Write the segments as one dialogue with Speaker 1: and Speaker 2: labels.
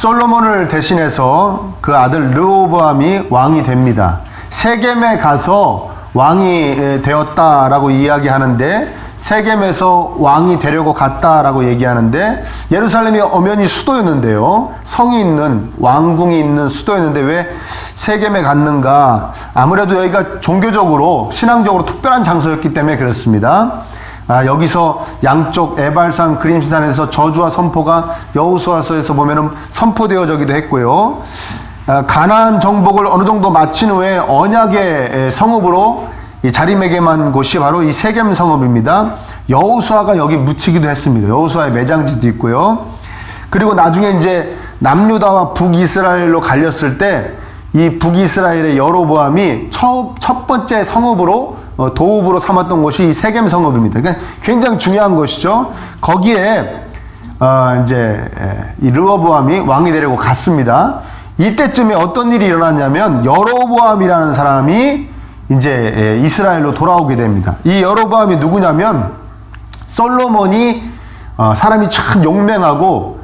Speaker 1: 솔로몬을 대신해서 그 아들 르호보암이 왕이 됩니다. 세겜에 가서 왕이 되었다라고 이야기하는데, 세겜에서 왕이 되려고 갔다라고 얘기하는데, 예루살렘이 엄연히 수도였는데요. 성이 있는, 왕궁이 있는 수도였는데 왜 세겜에 갔는가? 아무래도 여기가 종교적으로, 신앙적으로 특별한 장소였기 때문에 그렇습니다. 여기서 양쪽 에발산 그림산에서 저주와 선포가 여호수아서에서 보면은 선포되어지기도 했고요. 가나안 정복을 어느 정도 마친 후에 언약의 성읍으로 자리매김한 곳이 바로 이 세겜 성읍입니다. 여호수아가 여기 묻히기도 했습니다. 여호수아의 매장지도 있고요. 그리고 나중에 이제 남유다와 북이스라엘로 갈렸을 때 이 북이스라엘의 여로보암이 첫 번째 성읍으로 도읍으로 삼았던 곳이 이 세겜 성읍입니다. 그러니까 굉장히 중요한 것이죠. 거기에 이제 이 르호보암이 왕이 되려고 갔습니다. 이때쯤에 어떤 일이 일어났냐면 여로보암이라는 사람이 이제 이스라엘로 돌아오게 됩니다. 이 여로보암이 누구냐면 솔로몬이 사람이 참 용맹하고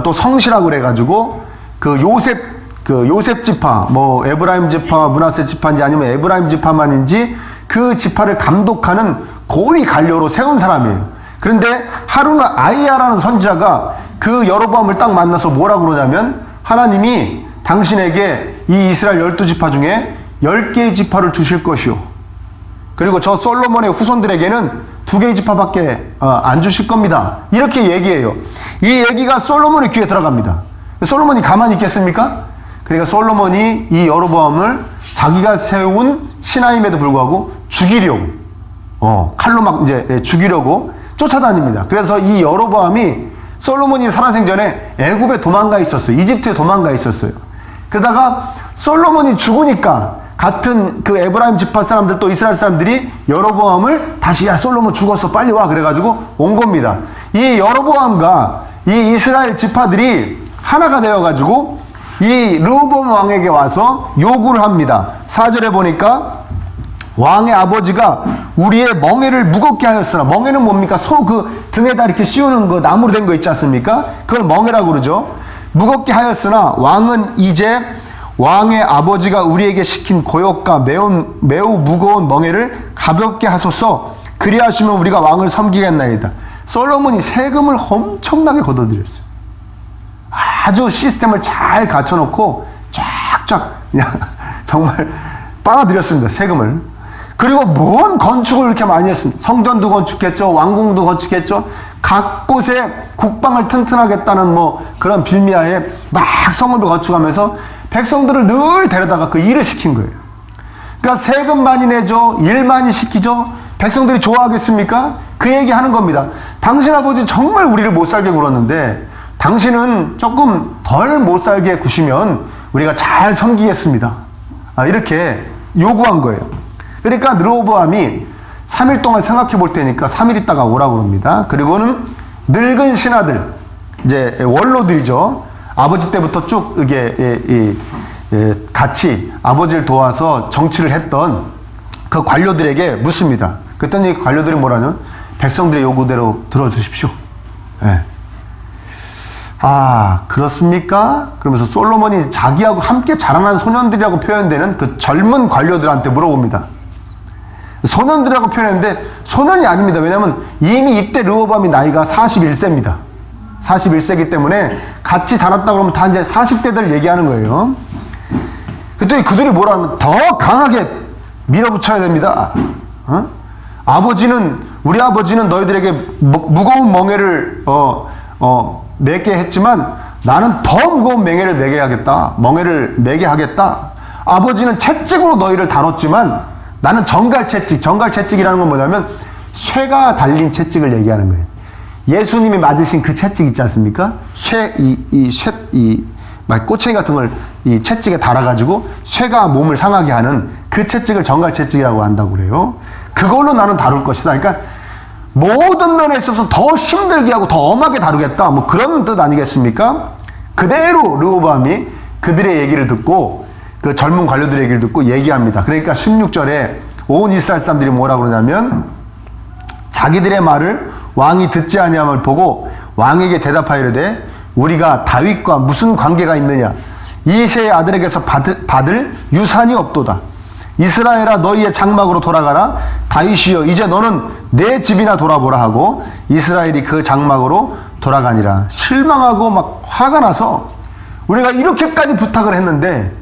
Speaker 1: 또 성실하고 그래가지고 그 요셉 지파, 뭐 에브라임 지파, 므낫세 지파인지 아니면 에브라임 지파만인지 그 지파를 감독하는 고위 관료로 세운 사람이에요. 그런데 하루는 아이야라는 선지자가 그 여로보암을 딱 만나서 뭐라고 그러냐면, 하나님이 당신에게 이 이스라엘 12지파 중에 10개의 지파를 주실 것이요, 그리고 저 솔로몬의 후손들에게는 2개의 지파밖에 안 주실 겁니다. 이렇게 얘기해요. 이 얘기가 솔로몬의 귀에 들어갑니다. 솔로몬이 가만히 있겠습니까? 그러니까 솔로몬이 이 여로보암을 자기가 세운 신하임에도 불구하고 죽이려고, 칼로 막 이제 죽이려고 쫓아다닙니다. 그래서 이 여로보암이 솔로몬이 살아생 전에 애굽에 도망가 있었어요. 이집트에 도망가 있었어요. 그러다가 솔로몬이 죽으니까 같은 그 에브라임 지파 사람들, 또 이스라엘 사람들이 여로보암을 다시, 야 솔로몬 죽었어 빨리 와 그래가지고 온 겁니다. 이 여로보암과 이 이스라엘 지파들이 하나가 되어가지고 이 르호보암 왕에게 와서 요구를 합니다. 4절에 보니까 왕의 아버지가 우리의 멍에를 무겁게 하였으나, 멍에는 뭡니까? 소 그 등에다 이렇게 씌우는 거 나무로 된 거 있지 않습니까? 그걸 멍에라고 그러죠. 무겁게 하였으나 왕은 이제 왕의 아버지가 우리에게 시킨 고역과 매우 무거운 멍에를 가볍게 하소서. 그리하시면 우리가 왕을 섬기겠나이다. 솔로몬이 세금을 엄청나게 걷어들였어요. 아주 시스템을 잘 갖춰놓고 쫙쫙 그냥 정말 빨아들였습니다. 세금을. 그리고 뭔 건축을 이렇게 많이 했습니다. 성전도 건축했죠. 왕궁도 건축했죠. 각 곳에 국방을 튼튼하겠다는 뭐 그런 빌미하에 막 성읍을 건축하면서 백성들을 늘 데려다가 그 일을 시킨 거예요. 그러니까 세금 많이 내죠. 일 많이 시키죠. 백성들이 좋아하겠습니까? 그 얘기 하는 겁니다. 당신 아버지 정말 우리를 못 살게 굴었는데 당신은 조금 덜 못 살게 구시면 우리가 잘 섬기겠습니다. 이렇게 요구한 거예요. 그러니까 르호보암이 3일 동안 생각해 볼 테니까 3일 있다가 오라고 합니다. 그리고는 늙은 신하들, 이제 원로들이죠. 아버지 때부터 쭉 이게 같이 아버지를 도와서 정치를 했던 그 관료들에게 묻습니다. 그랬더니 관료들이 뭐라냐면 백성들의 요구대로 들어주십시오. 네. 그렇습니까? 그러면서 솔로몬이 자기하고 함께 자라난 소년들이라고 표현되는 그 젊은 관료들한테 물어봅니다. 소년들이라고 표현했는데 소년이 아닙니다. 왜냐하면 이미 이때 르호보암이 나이가 41세입니다. 41세이기 때문에 같이 자랐다 그러면 다 이제 40대들 얘기하는 거예요. 그랬더니 그들이 뭐라면 더 강하게 밀어붙여야 됩니다. 우리 아버지는 너희들에게 무거운 멍에를 매게 했지만 나는 더 무거운 멍에를 매게 하겠다. 아버지는 채찍으로 너희를 다뤘지만 나는 정갈채찍이라는 건 뭐냐면 쇠가 달린 채찍을 얘기하는 거예요. 예수님이 맞으신 그 채찍 있지 않습니까? 꼬챙이 같은 걸 이 채찍에 달아가지고 쇠가 몸을 상하게 하는 그 채찍을 정갈채찍이라고 한다고 그래요. 그걸로 나는 다룰 것이다. 그러니까 모든 면에 있어서 더 힘들게 하고 더 엄하게 다루겠다. 뭐 그런 뜻 아니겠습니까? 그대로 르호보암이 그들의 얘기를 듣고 그 젊은 관료들의 얘기를 듣고 얘기합니다. 그러니까 16절에 온 이스라엘 사람들이 뭐라 그러냐면 자기들의 말을 왕이 듣지 아니함을 보고 왕에게 대답하여 이르되 우리가 다윗과 무슨 관계가 있느냐? 이새의 아들에게서 받을 유산이 없도다. 이스라엘아 너희의 장막으로 돌아가라. 다윗이여 이제 너는 내 집이나 돌아보라 하고 이스라엘이 그 장막으로 돌아가니라. 실망하고 막 화가 나서 우리가 이렇게까지 부탁을 했는데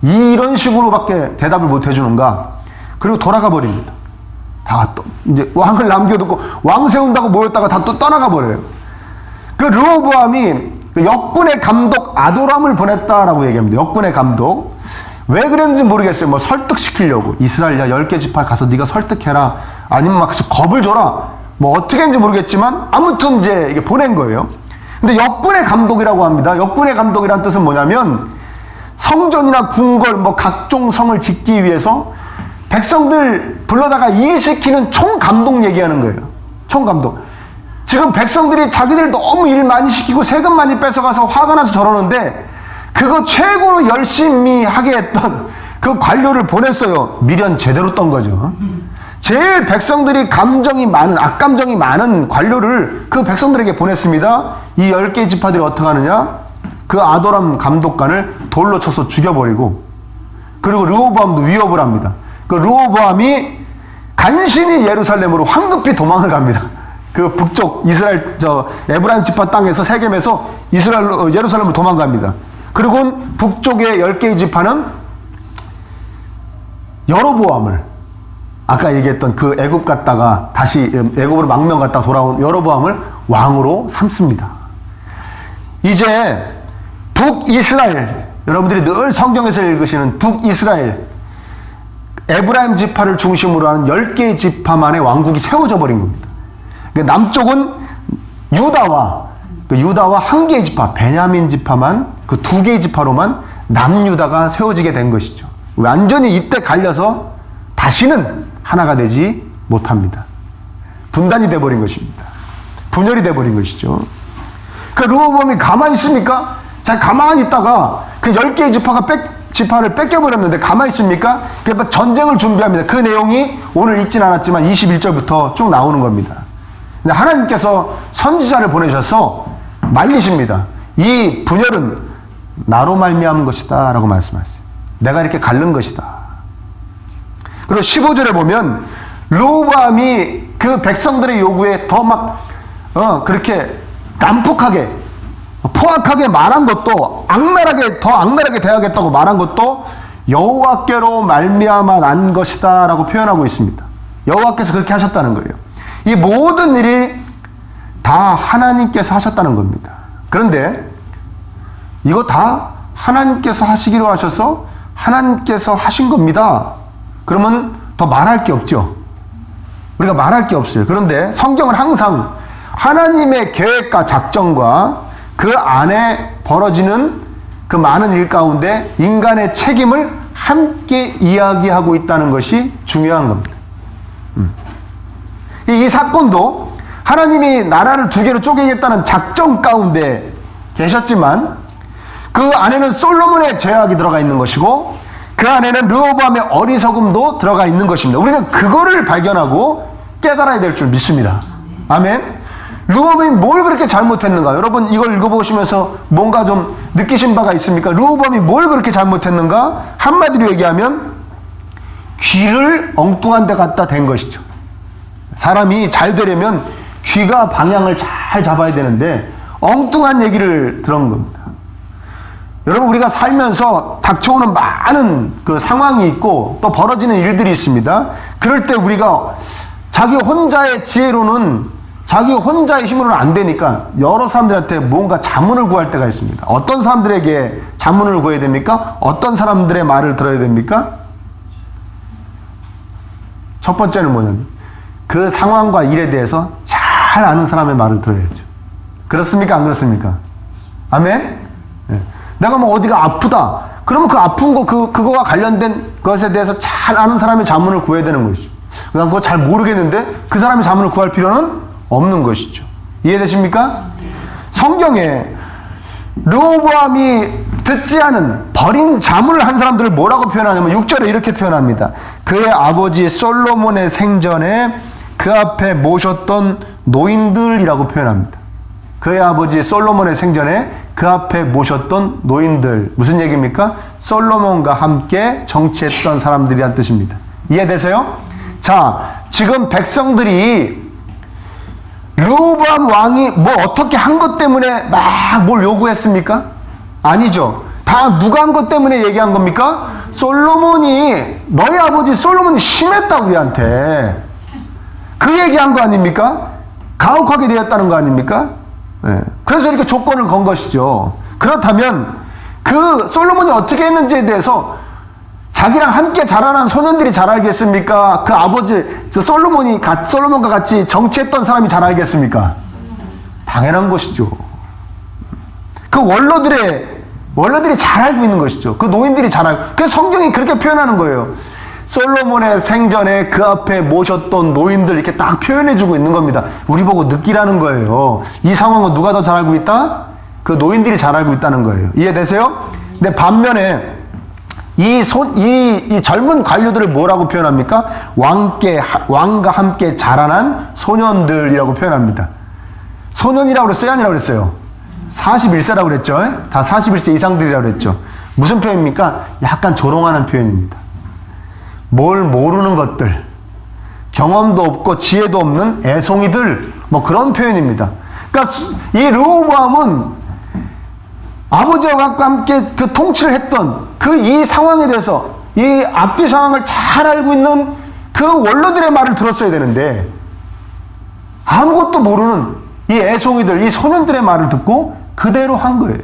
Speaker 1: 이런 식으로밖에 대답을 못 해주는가? 그리고 돌아가 버립니다. 다 또 이제 왕을 남겨두고 왕 세운다고 모였다가 다 또 떠나가 버려요. 그 르호보암이 역군의 감독 아도람을 보냈다라고 얘기합니다. 역군의 감독. 왜 그랬는지 모르겠어요. 뭐 설득시키려고. 이스라엘야 10개 지파 가서 네가 설득해라. 아니면 막 겁을 줘라. 뭐 어떻게 했는지 모르겠지만 아무튼 이제 이게 보낸 거예요. 근데 역군의 감독이라고 합니다. 역군의 감독이란 뜻은 뭐냐면 성전이나 궁궐 뭐 각종 성을 짓기 위해서 백성들 불러다가 일시키는 총감독 얘기하는 거예요. 총감독. 지금 백성들이 자기들 너무 일 많이 시키고 세금 많이 뺏어가서 화가 나서 저러는데 그거 최고로 열심히 하게 했던 그 관료를 보냈어요. 미련 제대로 떤 거죠. 제일 백성들이 감정이 많은, 악감정이 많은 관료를 그 백성들에게 보냈습니다. 이 10개 지파들이 어떻게 하느냐? 그 아도람 감독관을 돌로 쳐서 죽여버리고, 그리고 르호보암도 위협을 합니다. 그 르호보암이 간신히 예루살렘으로 황급히 도망을 갑니다. 그 북쪽 이스라엘 에브라임 지파 땅에서 세겜에서 예루살렘으로 도망갑니다. 그리고 북쪽의 10개의 지파는 여로보암을, 아까 얘기했던 그 애굽 갔다가 다시 애굽으로 망명 갔다가 돌아온 여로보암을 왕으로 삼습니다. 이제 북이스라엘, 여러분들이 늘 성경에서 읽으시는 북이스라엘, 에브라임 지파를 중심으로 하는 10개의 지파만의 왕국이 세워져 버린 겁니다. 남쪽은 유다와 한 개의 지파, 베냐민 지파만, 그 2개의 지파로만 남유다가 세워지게 된 것이죠. 완전히 이때 갈려서 다시는 하나가 되지 못합니다. 분단이 돼버린 것입니다. 분열이 돼버린 것이죠. 그 르호보암이 가만히 있습니까? 자, 가만히 있다가 그 10개의 지파를 뺏겨버렸는데 가만히 있습니까? 그래서 전쟁을 준비합니다. 그 내용이 오늘 읽진 않았지만 21절부터 쭉 나오는 겁니다. 근데 하나님께서 선지자를 보내셔서 말리십니다. 이 분열은 나로 말미암은 것이다 라고 말씀하세요. 내가 이렇게 갈른 것이다. 그리고 15절에 보면 르호보암이 그 백성들의 요구에 더 막 그렇게 난폭하게 포악하게 말한 것도, 더 악랄하게 대하겠다고 말한 것도 여호와께로 말미암아 난 것이다 라고 표현하고 있습니다. 여호와께서 그렇게 하셨다는 거예요. 이 모든 일이 다 하나님께서 하셨다는 겁니다. 그런데 이거 다 하나님께서 하시기로 하셔서 하나님께서 하신 겁니다. 그러면 더 말할 게 없죠. 우리가 말할 게 없어요. 그런데 성경은 항상 하나님의 계획과 작정과 그 안에 벌어지는 그 많은 일 가운데 인간의 책임을 함께 이야기하고 있다는 것이 중요한 겁니다. 이 사건도 하나님이 나라를 2개로 쪼개겠다는 작정 가운데 계셨지만 그 안에는 솔로몬의 죄악이 들어가 있는 것이고 그 안에는 르호보암의 어리석음도 들어가 있는 것입니다. 우리는 그거를 발견하고 깨달아야 될 줄 믿습니다. 아멘. 르호보암이 뭘 그렇게 잘못했는가? 여러분 이걸 읽어보시면서 뭔가 좀 느끼신 바가 있습니까? 르호보암이 뭘 그렇게 잘못했는가? 한마디로 얘기하면 귀를 엉뚱한 데 갖다 댄 것이죠. 사람이 잘 되려면 귀가 방향을 잘 잡아야 되는데 엉뚱한 얘기를 들은 겁니다. 여러분 우리가 살면서 닥쳐오는 많은 그 상황이 있고 또 벌어지는 일들이 있습니다. 그럴 때 우리가 자기 혼자의 지혜로는, 자기 혼자의 힘으로는 안 되니까 여러 사람들한테 뭔가 자문을 구할 때가 있습니다. 어떤 사람들에게 자문을 구해야 됩니까? 어떤 사람들의 말을 들어야 됩니까? 첫 번째는 뭐냐면 그 상황과 일에 대해서 잘 아는 사람의 말을 들어야죠. 그렇습니까? 안 그렇습니까? 아멘? 네. 내가 뭐 어디가 아프다. 그러면 그 아픈 거, 그거와 관련된 것에 대해서 잘 아는 사람의 자문을 구해야 되는 것이죠. 그냥 그거 잘 모르겠는데 그 사람의 자문을 구할 필요는 없는 것이죠. 이해되십니까? 성경에 르호보암이 듣지 않은 버린 자문을 한 사람들을 뭐라고 표현하냐면 6절에 이렇게 표현합니다. 그의 아버지 솔로몬의 생전에 그 앞에 모셨던 노인들이라고 표현합니다. 그의 아버지 솔로몬의 생전에 그 앞에 모셨던 노인들. 무슨 얘기입니까? 솔로몬과 함께 정치했던 사람들이란 뜻입니다. 이해되세요? 자, 지금 백성들이 르호보암 왕이 뭐 어떻게 한 것 때문에 막 뭘 요구했습니까? 아니죠. 다 누가 한 것 때문에 얘기한 겁니까? 솔로몬이, 너희 아버지 솔로몬이 심했다 우리한테. 그 얘기한 거 아닙니까? 가혹하게 되었다는 거 아닙니까? 네. 그래서 이렇게 조건을 건 것이죠. 그렇다면 그 솔로몬이 어떻게 했는지에 대해서 자기랑 함께 자라난 소년들이 잘 알겠습니까? 그 아버지 솔로몬과 같이 정치했던 사람이 잘 알겠습니까? 당연한 것이죠. 그 원로들이 잘 알고 있는 것이죠. 그 노인들이 잘 알고. 그래서 성경이 그렇게 표현하는 거예요. 솔로몬의 생전에 그 앞에 모셨던 노인들 이렇게 딱 표현해주고 있는 겁니다. 우리 보고 느끼라는 거예요. 이 상황은 누가 더 잘 알고 있다? 그 노인들이 잘 알고 있다는 거예요. 이해되세요? 근데 반면에 이 젊은 관료들을 뭐라고 표현합니까? 왕과 함께 자라난 소년들이라고 표현합니다. 소년이라고 그랬어요? 아니라고 그랬어요? 41세라고 그랬죠? 다 41세 이상들이라고 그랬죠? 무슨 표현입니까? 약간 조롱하는 표현입니다. 뭘 모르는 것들, 경험도 없고 지혜도 없는 애송이들, 뭐 그런 표현입니다. 그러니까 이 르호보암은 아버지와 함께 그 통치를 했던 그 이 상황에 대해서 이 앞뒤 상황을 잘 알고 있는 그 원로들의 말을 들었어야 되는데 아무것도 모르는 이 애송이들, 이 소년들의 말을 듣고 그대로 한 거예요.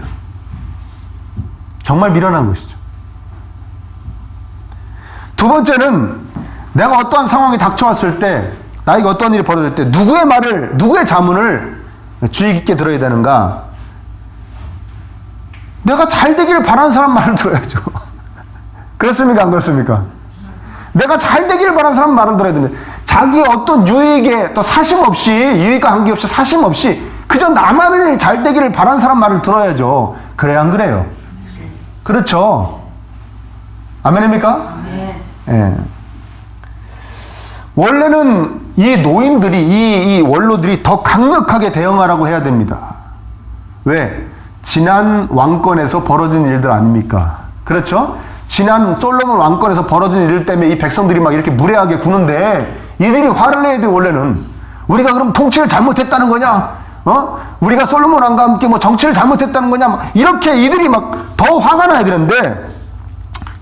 Speaker 1: 정말 미련한 것이죠. 두 번째는 내가 어떠한 상황이 닥쳐왔을 때, 나에게 어떤 일이 벌어질 때 누구의 자문을 주의 깊게 들어야 되는가? 내가 잘 되기를 바라는 사람 말을 들어야죠. 그렇습니까? 안 그렇습니까? 내가 잘 되기를 바라는 사람 말을 들어야 됩니다. 자기의 어떤 유익에 또 유익과 관계없이 사심 없이 그저 나만을 잘 되기를 바라는 사람 말을 들어야죠. 그래야 안 그래요? 그렇죠. 아멘입니까? 예. 원래는 이 노인들이, 이 원로들이 더 강력하게 대응하라고 해야 됩니다. 왜? 지난 왕권에서 벌어진 일들 아닙니까? 그렇죠? 지난 솔로몬 왕권에서 벌어진 일 때문에 이 백성들이 막 이렇게 무례하게 구는데 이들이 화를 내야 돼. 원래는 우리가 그럼 통치를 잘못했다는 거냐? 우리가 솔로몬 왕과 함께 뭐 정치를 잘못했다는 거냐? 막 이렇게 이들이 막 더 화가 나야 되는데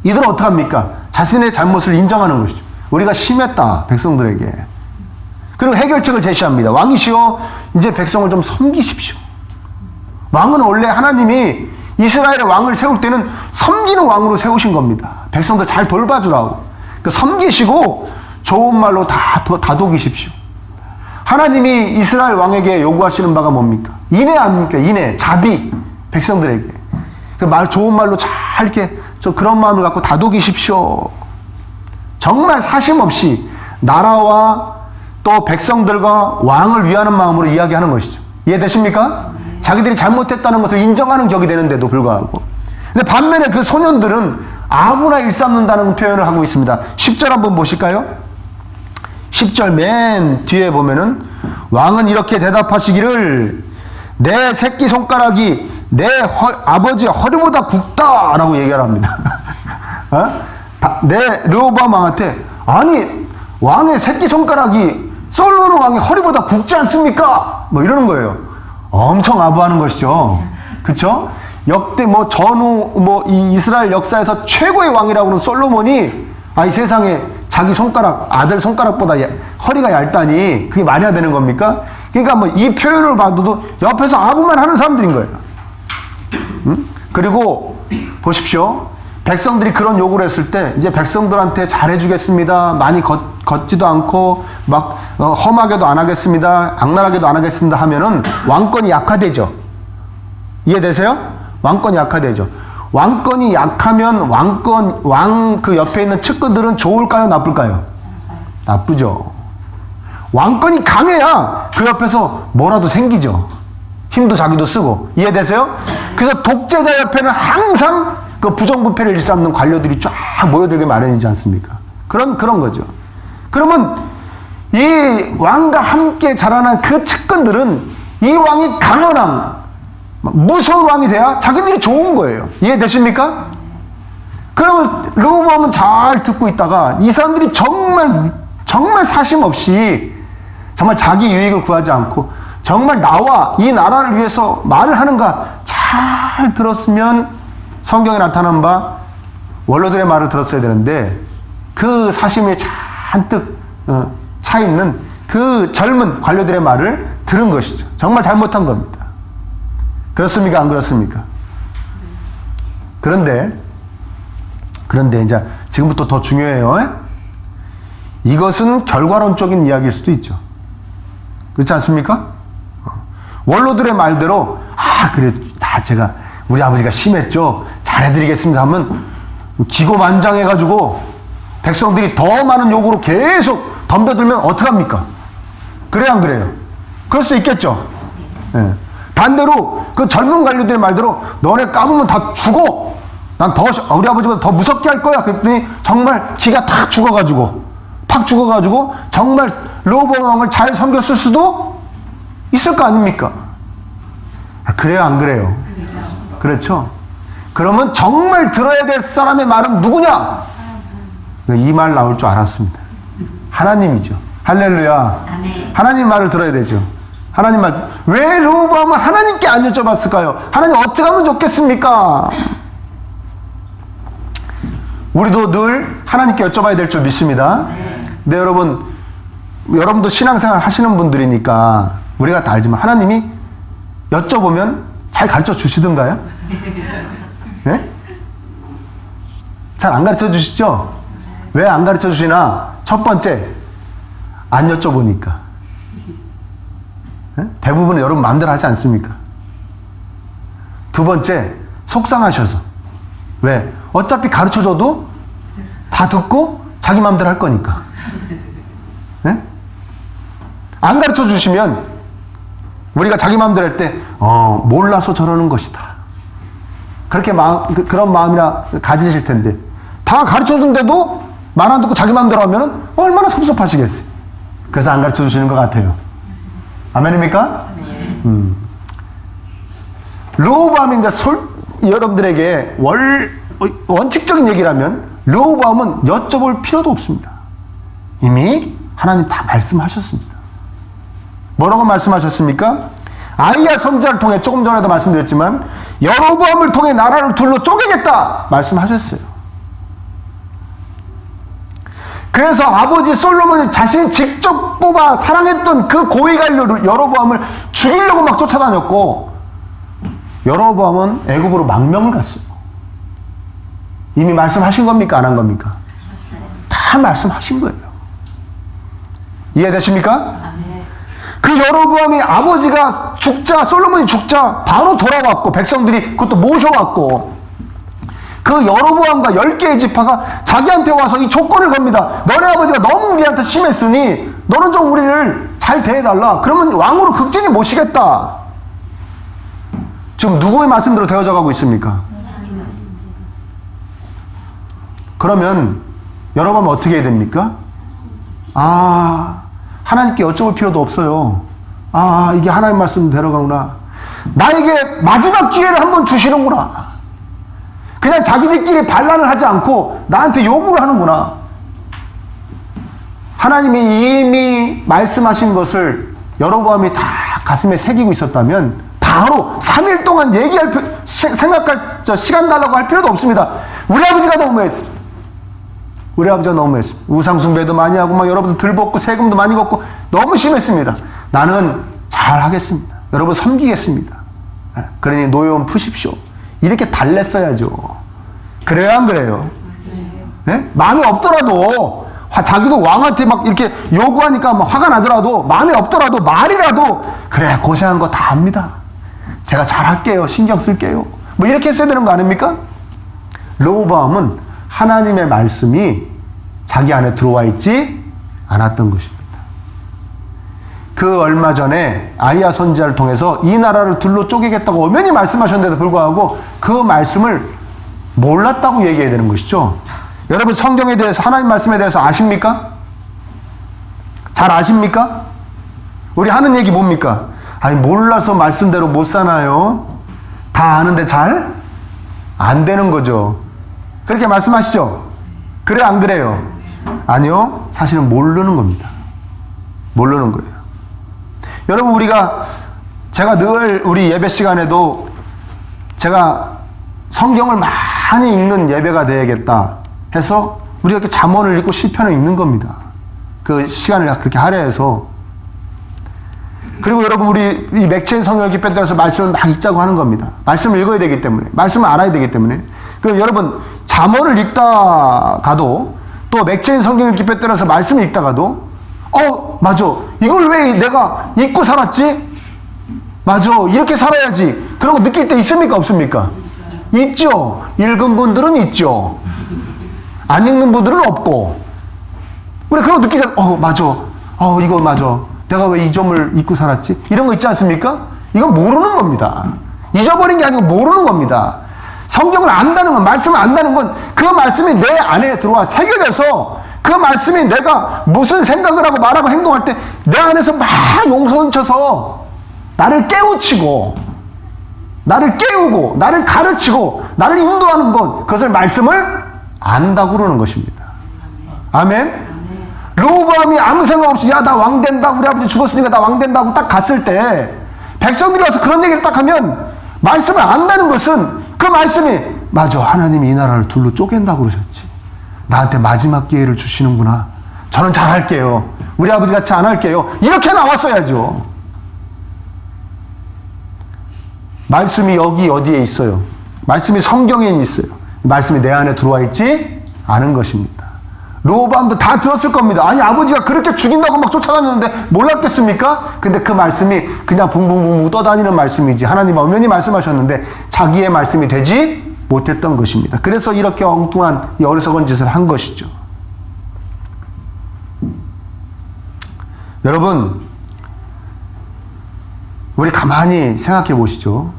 Speaker 1: 이들은 어떡합니까? 자신의 잘못을 인정하는 것이죠. 우리가 심했다, 백성들에게. 그리고 해결책을 제시합니다. 왕이시여, 이제 백성을 좀 섬기십시오. 왕은 원래 하나님이 이스라엘의 왕을 세울 때는 섬기는 왕으로 세우신 겁니다. 백성들 잘 돌봐주라고. 그러니까 섬기시고 좋은 말로 다독이십시오. 하나님이 이스라엘 왕에게 요구하시는 바가 뭡니까? 인애 아닙니까? 인애, 자비, 백성들에게. 좋은 말로 잘 이렇게 그런 마음을 갖고 다독이십시오. 정말 사심 없이 나라와 또 백성들과 왕을 위하는 마음으로 이야기하는 것이죠. 이해되십니까? 자기들이 잘못했다는 것을 인정하는 격이 되는데도 불구하고. 근데 반면에 그 소년들은 아무나 일삼는다는 표현을 하고 있습니다. 10절 한번 보실까요? 10절 맨 뒤에 보면은 왕은 이렇게 대답하시기를 내 새끼손가락이 내 아버지의 허리보다 굵다라고 얘기를 합니다. 내 르호보암 왕한테 아니 왕의 새끼손가락이 솔로몬 왕의 허리보다 굵지 않습니까? 뭐 이러는 거예요. 엄청 아부하는 것이죠. 그쵸? 역대 전후 이 이스라엘 역사에서 최고의 왕이라고 하는 솔로몬이 이 세상에 자기 아들 손가락보다 허리가 얇다니 그게 말이나 되는 겁니까? 그러니까 이 표현을 봐도 옆에서 아부만 하는 사람들인 거예요. 그리고 보십시오. 백성들이 그런 요구를 했을 때 이제 백성들한테 잘해주겠습니다. 많이 걷지도 않고 막 험하게도 안 하겠습니다. 악랄하게도 안 하겠습니다 하면은 왕권이 약화되죠. 이해되세요? 왕권이 약화되죠. 왕권이 약하면 왕 그 옆에 있는 측근들은 좋을까요? 나쁠까요? 나쁘죠. 왕권이 강해야 그 옆에서 뭐라도 생기죠. 힘도 자기도 쓰고. 이해되세요? 그래서 독재자 옆에는 항상 그 부정부패를 일삼는 관료들이 쫙 모여들게 마련이지 않습니까? 그런 거죠. 그러면 이 왕과 함께 자라난 그 측근들은 이 왕이 강한 왕, 무서운 왕이 돼야 자기들이 좋은 거예요. 이해되십니까? 그러면 르호보암은 잘 듣고 있다가 이 사람들이 정말 사심 없이 정말 자기 유익을 구하지 않고 정말 나와 이 나라를 위해서 말을 하는가 잘 들었으면 성경에 나타난 바 원로들의 말을 들었어야 되는데 그 사심에 잔뜩 차 있는 그 젊은 관료들의 말을 들은 것이죠. 정말 잘못한 겁니다. 그렇습니까? 안 그렇습니까? 그런데 이제 지금부터 더 중요해요. 이것은 결과론적인 이야기일 수도 있죠. 그렇지 않습니까? 원로들의 말대로 그래 다 제가 우리 아버지가 심했죠. 잘해드리겠습니다 하면 기고만장해가지고 백성들이 더 많은 요구로 계속 덤벼들면 어떡합니까? 그래요 안 그래요? 그럴 수 있겠죠. 네. 반대로 그 젊은 관료들의 말대로 너네 까부면 다 죽어. 난 더 우리 아버지보다 더 무섭게 할 거야. 그랬더니 정말 기가 팍 죽어가지고 정말 르호보암 왕을 잘 섬겼을 수도 있을 거 아닙니까? 그래요 안 그래요? 그렇죠. 그러면 정말 들어야 될 사람의 말은 누구냐? 이 말 나올 줄 알았습니다. 하나님이죠. 할렐루야. 아멘. 하나님 말을 들어야 되죠. 하나님 말. 왜 르호보암은 하나님께 안 여쭤봤을까요? 하나님 어떻게 하면 좋겠습니까? 우리도 늘 하나님께 여쭤봐야 될 줄 믿습니다. 네, 여러분도 신앙생활 하시는 분들이니까 우리가 다 알지만 하나님이 여쭤보면 잘 가르쳐 주시던가요? 네? 잘 안 가르쳐 주시죠? 왜 안 가르쳐 주시나? 첫 번째, 안 여쭤보니까. 네? 대부분은 여러분 마음대로 하지 않습니까? 두 번째, 속상하셔서. 왜? 어차피 가르쳐줘도 다 듣고 자기 마음대로 할 거니까. 네? 안 가르쳐 주시면 우리가 자기 마음대로 할 때 몰라서 저러는 것이다. 그렇게 그런 마음이나 가지실 텐데 다 가르쳐 준데도 말 안 듣고 자기 마음대로 하면 얼마나 섭섭하시겠어요. 그래서 안 가르쳐 주시는 것 같아요. 아멘입니까? 르호보암인데 여러분들에게 원칙적인 얘기라면 르호보암은 여쭤볼 필요도 없습니다. 이미 하나님 다 말씀하셨습니다. 뭐라고 말씀하셨습니까? 아이야 선지자를 통해 조금 전에도 말씀드렸지만 여로보암을 통해 나라를 둘로 쪼개겠다 말씀하셨어요. 그래서 아버지 솔로몬이 자신이 직접 뽑아 사랑했던 그 고위관료 여로보암을 죽이려고 막 쫓아다녔고 여로보암은 애굽으로 망명을 갔어요. 이미 말씀하신 겁니까? 안 한 겁니까? 다 말씀하신 거예요. 이해되십니까? 그 여로보암이 아버지가 죽자, 솔로몬이 죽자 바로 돌아왔고 백성들이 그것도 모셔왔고 그 여로보암과 10개의 지파가 자기한테 와서 이 조건을 겁니다. 너네 아버지가 너무 우리한테 심했으니 너는 좀 우리를 잘 대해달라. 그러면 왕으로 극진히 모시겠다. 지금 누구의 말씀대로 되어져 가고 있습니까? 그러면 여러분 어떻게 해야 됩니까? 하나님께 여쭤볼 필요도 없어요. 이게 하나님 말씀대로 가구나. 나에게 마지막 기회를 한번 주시는구나. 그냥 자기들끼리 반란을 하지 않고 나한테 요구를 하는구나. 하나님이 이미 말씀하신 것을 여로보암이 다 가슴에 새기고 있었다면 바로 3일 동안 생각할 시간 달라고 할 필요도 없습니다. 우리 아버지가 너무했습니다. 우리 아버지가 너무했습니다. 우상숭배도 많이 하고 막 여러분들 들벗고 세금도 많이 걷고 너무 심했습니다. 나는 잘 하겠습니다. 여러분 섬기겠습니다. 그러니 노여움 푸십시오. 이렇게 달랬어야죠. 그래요 안 그래요? 네? 마음이 없더라도 자기도 왕한테 막 이렇게 요구하니까 막 화가 나더라도 마음이 없더라도 말이라도 그래 고생한 거 다 압니다. 제가 잘할게요. 신경 쓸게요. 뭐 이렇게 했어야 되는 거 아닙니까? 르호보암은 하나님의 말씀이 자기 안에 들어와 있지 않았던 것입니다. 그 얼마 전에 아이야 선지자를 통해서 이 나라를 둘로 쪼개겠다고 엄연히 말씀하셨는데도 불구하고 그 말씀을 몰랐다고 얘기해야 되는 것이죠. 여러분 성경에 대해서 하나님 말씀에 대해서 아십니까? 잘 아십니까? 우리 하는 얘기 뭡니까? 아니 몰라서 말씀대로 못 사나요? 다 아는데 잘 안 되는 거죠. 그렇게 말씀하시죠? 그래 안 그래요? 아니요. 사실은 모르는 겁니다. 모르는 거예요. 여러분 제가 늘 우리 예배 시간에도 제가 성경을 많이 읽는 예배가 되야겠다 해서 우리가 이렇게 잠언을 읽고 시편을 읽는 겁니다. 그 시간을 그렇게 할애해서. 그리고 여러분 우리 이 맥체인 성경 읽기 빼앗아서 말씀을 막 읽자고 하는 겁니다. 말씀을 읽어야 되기 때문에, 말씀을 알아야 되기 때문에. 그럼 여러분 잠언을 읽다가도 또 맥체인 성경 읽기 빼앗아서 말씀을 읽다가도 맞아, 이걸 왜 내가 읽고 살았지? 맞아, 이렇게 살아야지. 그런 거 느낄 때 있습니까 없습니까? 있죠. 읽은 분들은 있죠. 안 읽는 분들은 없고. 우리 그런 거 느끼잖아. 맞아, 이거 맞아, 내가 왜 이 점을 잊고 살았지? 이런 거 있지 않습니까? 이건 모르는 겁니다. 잊어버린 게 아니고 모르는 겁니다. 성경을 안다는 건, 말씀을 안다는 건 그 말씀이 내 안에 들어와 새겨져서 그 말씀이 내가 무슨 생각을 하고 말하고 행동할 때 내 안에서 막 용서쳐서 나를 깨우치고 나를 깨우고 나를 가르치고 나를 인도하는 것, 그것을 말씀을 안다고 그러는 것입니다. 아멘. 르호보암이 아무 생각 없이 야 나 왕 된다, 우리 아버지 죽었으니까 나 왕 된다고 딱 갔을 때 백성들이 와서 그런 얘기를 딱 하면 말씀을 안다는 것은 그 말씀이 맞아, 하나님이 이 나라를 둘로 쪼갠다고 그러셨지, 나한테 마지막 기회를 주시는구나, 저는 잘할게요, 우리 아버지 같이 안 할게요, 이렇게 나왔어야죠. 말씀이 여기 어디에 있어요? 말씀이 성경에 있어요. 말씀이 내 안에 들어와 있지 않은 것입니다. 르호보암도 다 들었을 겁니다. 아니 아버지가 그렇게 죽인다고 막 쫓아다녔는데 몰랐겠습니까? 근데 그 말씀이 그냥 붕붕붕 떠다니는 말씀이지 하나님 엄연히 말씀하셨는데 자기의 말씀이 되지 못했던 것입니다. 그래서 이렇게 엉뚱한 이 어리석은 짓을 한 것이죠. 여러분 우리 가만히 생각해 보시죠.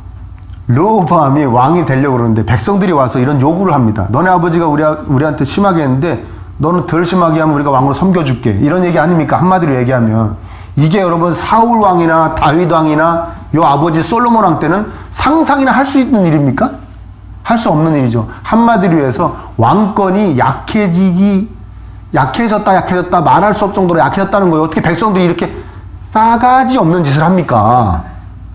Speaker 1: 르호보암이 왕이 되려고 그러는데 백성들이 와서 이런 요구를 합니다. 너네 아버지가 우리한테 심하게 했는데 너는 덜 심하게 하면 우리가 왕으로 섬겨줄게, 이런 얘기 아닙니까? 한마디로 얘기하면 이게 여러분 사울 왕이나 다윗 왕이나 요 아버지 솔로몬 왕 때는 상상이나 할 수 있는 일입니까? 할 수 없는 일이죠. 한마디로 해서 왕권이 약해졌다 말할 수 없을 정도로 약해졌다는 거예요. 어떻게 백성들이 이렇게 싸가지 없는 짓을 합니까?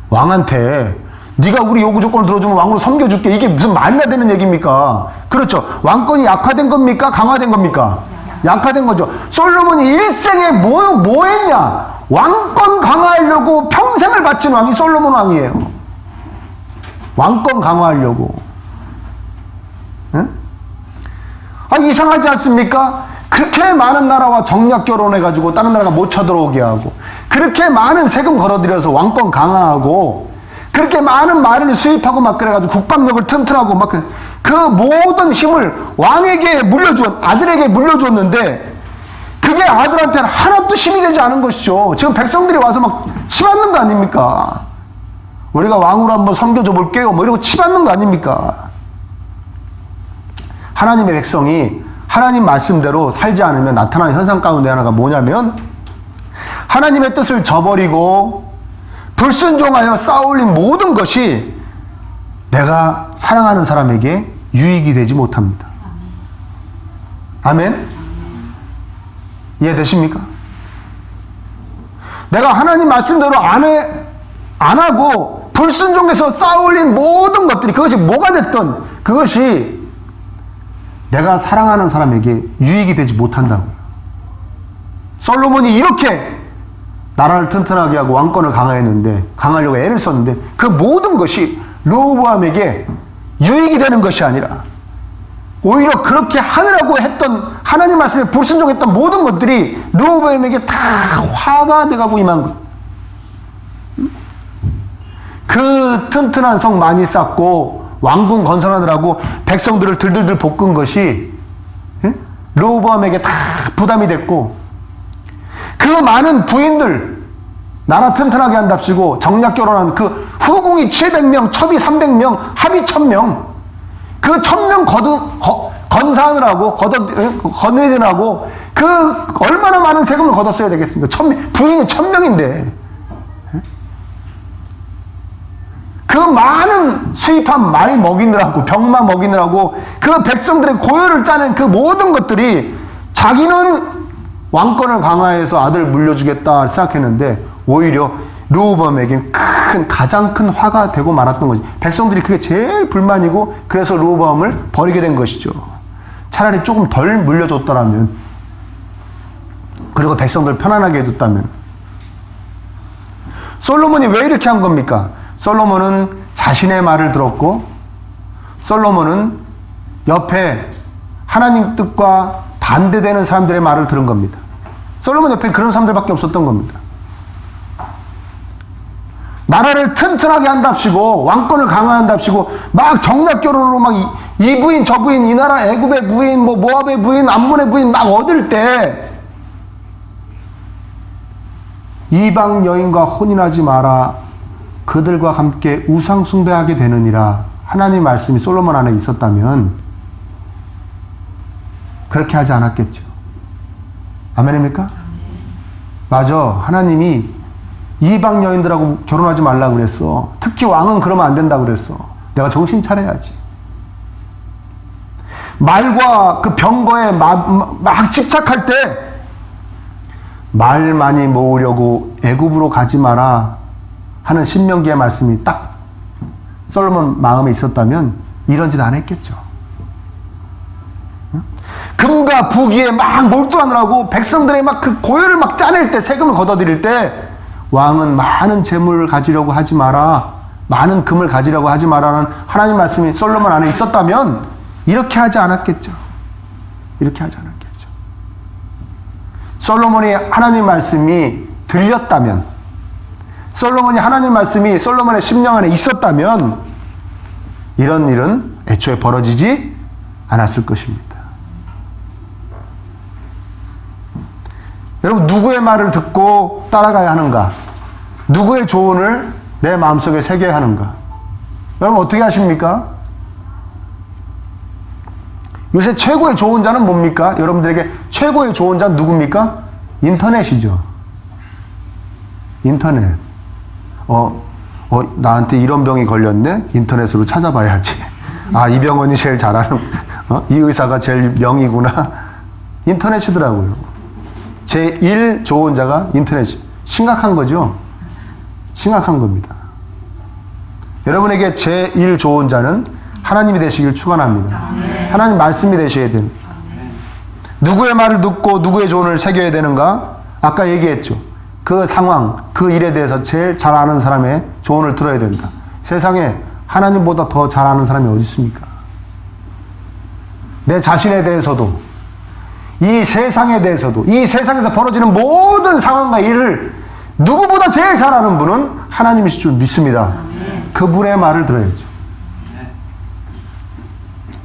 Speaker 1: 왕한테 네가 우리 요구 조건을 들어주면 왕으로 섬겨줄게, 이게 무슨 말이나 되는 얘기입니까? 그렇죠. 왕권이 약화된 겁니까? 강화된 겁니까? 약화된 거죠. 솔로몬이 일생에 뭐 했냐? 왕권 강화하려고 평생을 바친 왕이 솔로몬 왕이에요. 왕권 강화하려고. 응? 이상하지 않습니까? 그렇게 많은 나라와 정략 결혼해가지고 다른 나라가 못 쳐들어오게 하고, 그렇게 많은 세금 걸어들여서 왕권 강화하고, 그렇게 많은 마련을 수입하고 막 그래가지고 국방력을 튼튼하고 막 그 모든 힘을 왕에게 아들에게 물려줬는데 그게 아들한테는 하나도 힘이 되지 않은 것이죠. 지금 백성들이 와서 막 치받는 거 아닙니까? 우리가 왕으로 한번 섬겨줘 볼게요 뭐 이러고 치받는 거 아닙니까? 하나님의 백성이 하나님 말씀대로 살지 않으면 나타나는 현상 가운데 하나가 뭐냐면 하나님의 뜻을 저버리고 불순종하여 쌓아올린 모든 것이 내가 사랑하는 사람에게 유익이 되지 못합니다. 아멘? 이해되십니까? 내가 하나님 말씀대로 안 하고 불순종해서 쌓아올린 모든 것들이, 그것이 뭐가 됐든 그것이 내가 사랑하는 사람에게 유익이 되지 못한다고요. 솔로몬이 이렇게 나라를 튼튼하게 하고 왕권을 강하려고 애를 썼는데 그 모든 것이 르호보암에게 유익이 되는 것이 아니라 오히려 그렇게 하느라고 했던 하나님 말씀에 불순종했던 모든 것들이 르호보암에게 다 화가 돼가고 임한 것. 그 튼튼한 성 많이 쌓고 왕궁 건설하느라고 백성들을 들들들 볶은 것이 르호보암에게 다 부담이 됐고, 그 많은 부인들 나라 튼튼하게 한답시고 정략 결혼한 그 후궁이 700명, 첩이 300명, 합이 1000명, 그 1000명 건사하느라고 거느리느라고 그 얼마나 많은 세금을 걷었어야 되겠습니까? 부인이 1000명인데 그 많은 수입한 말 먹이느라고, 병마 먹이느라고 그 백성들의 고열을 짜낸 그 모든 것들이 자기는 왕권을 강화해서 아들 물려주겠다 생각했는데 오히려 르호보암에겐 가장 큰 화가 되고 말았던 거지. 백성들이 그게 제일 불만이고 그래서 르호보암을 버리게 된 것이죠. 차라리 조금 덜 물려줬더라면, 그리고 백성들 편안하게 해뒀다면. 솔로몬이 왜 이렇게 한 겁니까? 솔로몬은 자신의 말을 들었고, 솔로몬은 옆에 하나님 뜻과 반대되는 사람들의 말을 들은 겁니다. 솔로몬 옆에 그런 사람들밖에 없었던 겁니다. 나라를 튼튼하게 한답시고 왕권을 강화한답시고 막 정략결혼으로 막 이 부인 저 부인, 이 나라 애굽의 부인, 뭐 모압의 부인, 암몬의 부인 막 얻을 때 이방 여인과 혼인하지 마라, 그들과 함께 우상 숭배하게 되느니라 하나님 말씀이 솔로몬 안에 있었다면 그렇게 하지 않았겠죠. 아멘입니까? 맞아. 하나님이 이방 여인들하고 결혼하지 말라고 그랬어. 특히 왕은 그러면 안 된다고 그랬어. 내가 정신 차려야지. 말과 그 병거에 막 집착할 때 말 많이 모으려고 애굽으로 가지 마라 하는 신명기의 말씀이 딱 솔로몬 마음에 있었다면 이런 짓 안 했겠죠. 금과 부귀에 막 몰두하느라고 백성들의 막 그 고열을 막 짜낼 때, 세금을 걷어들일 때 왕은 많은 재물을 가지려고 하지 마라, 많은 금을 가지려고 하지 마라는 하나님 말씀이 솔로몬 안에 있었다면 이렇게 하지 않았겠죠. 이렇게 하지 않았겠죠. 솔로몬이 하나님 말씀이 들렸다면, 솔로몬이 하나님 말씀이 솔로몬의 심령 안에 있었다면 이런 일은 애초에 벌어지지 않았을 것입니다. 여러분, 누구의 말을 듣고 따라가야 하는가? 누구의 조언을 내 마음속에 새겨야 하는가? 여러분 어떻게 하십니까? 요새 최고의 조언자는 뭡니까? 여러분들에게 최고의 조언자는 누굽니까? 인터넷이죠. 인터넷. 나한테 이런 병이 걸렸네? 인터넷으로 찾아봐야지. 아, 이 병원이 제일 잘하는, 이 의사가 제일 명이구나. 인터넷이더라고요. 제1 조언자가 인터넷. 심각한 거죠? 심각한 겁니다. 여러분에게 제1 조언자는 하나님이 되시길 축원합니다. 하나님 말씀이 되셔야 됩니다. 누구의 말을 듣고 누구의 조언을 새겨야 되는가? 아까 얘기했죠. 그 상황, 그 일에 대해서 제일 잘 아는 사람의 조언을 들어야 된다. 세상에 하나님보다 더 잘 아는 사람이 어디 있습니까? 내 자신에 대해서도, 이 세상에 대해서도, 이 세상에서 벌어지는 모든 상황과 일을 누구보다 제일 잘 아는 분은 하나님이실 줄 믿습니다. 그분의 말을 들어야죠.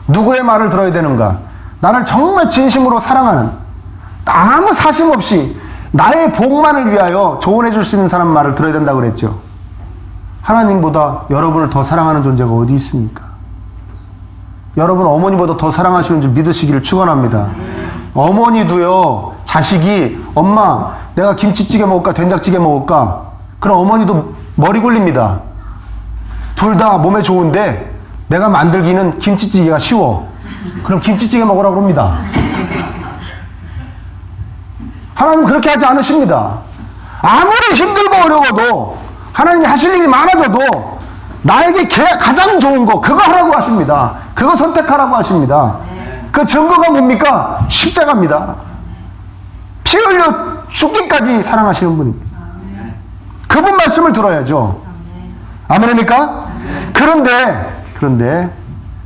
Speaker 1: 누구의 말을 들어야 되는가? 나를 정말 진심으로 사랑하는, 아무 사심 없이 나의 복만을 위하여 조언해 줄 수 있는 사람 말을 들어야 된다고 그랬죠. 하나님보다 여러분을 더 사랑하는 존재가 어디 있습니까? 여러분 어머니보다 더 사랑하시는 줄 믿으시기를 축원합니다. 어머니도요, 자식이 엄마 내가 김치찌개 먹을까 된장찌개 먹을까? 그럼 어머니도 머리 굴립니다. 둘 다 몸에 좋은데 내가 만들기는 김치찌개가 쉬워. 그럼 김치찌개 먹으라고 합니다. 하나님은 그렇게 하지 않으십니다. 아무리 힘들고 어려워도, 하나님이 하실 일이 많아져도 나에게 가장 좋은 거 그거 하라고 하십니다. 그거 선택하라고 하십니다. 그 증거가 뭡니까? 십자가입니다. 피 흘려 죽기까지 사랑하시는 분입니다. 그분 말씀을 들어야죠. 아멘입니까? 그런데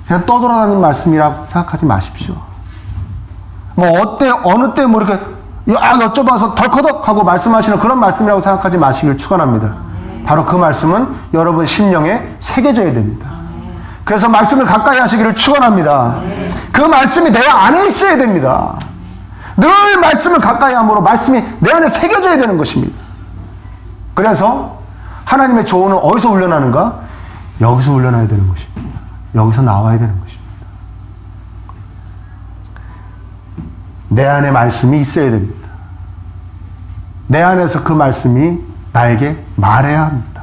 Speaker 1: 그냥 떠돌아다니는 말씀이라고 생각하지 마십시오. 뭐 어느 때 뭐 이렇게 여쭤봐서 덜커덕 하고 말씀하시는 그런 말씀이라고 생각하지 마시길 축원합니다. 바로 그 말씀은 여러분 심령에 새겨져야 됩니다. 그래서 말씀을 가까이 하시기를 축원합니다. 그 말씀이 내 안에 있어야 됩니다. 늘 말씀을 가까이 함으로 말씀이 내 안에 새겨져야 되는 것입니다. 그래서 하나님의 조언은 어디서 훈련하는가? 여기서 훈련해야 되는 것입니다. 여기서 나와야 되는 것입니다. 내 안에 말씀이 있어야 됩니다. 내 안에서 그 말씀이 나에게 말해야 합니다.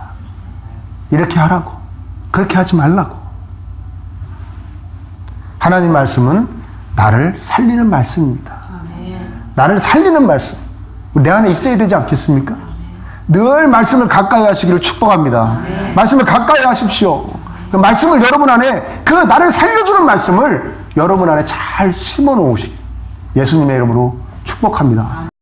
Speaker 1: 이렇게 하라고. 그렇게 하지 말라고. 하나님 말씀은 나를 살리는 말씀입니다. 나를 살리는 말씀. 내 안에 있어야 되지 않겠습니까? 늘 말씀을 가까이 하시기를 축복합니다. 말씀을 가까이 하십시오. 그 말씀을 여러분 안에, 그 나를 살려주는 말씀을 여러분 안에 잘 심어 놓으시기 예수님의 이름으로 축복합니다.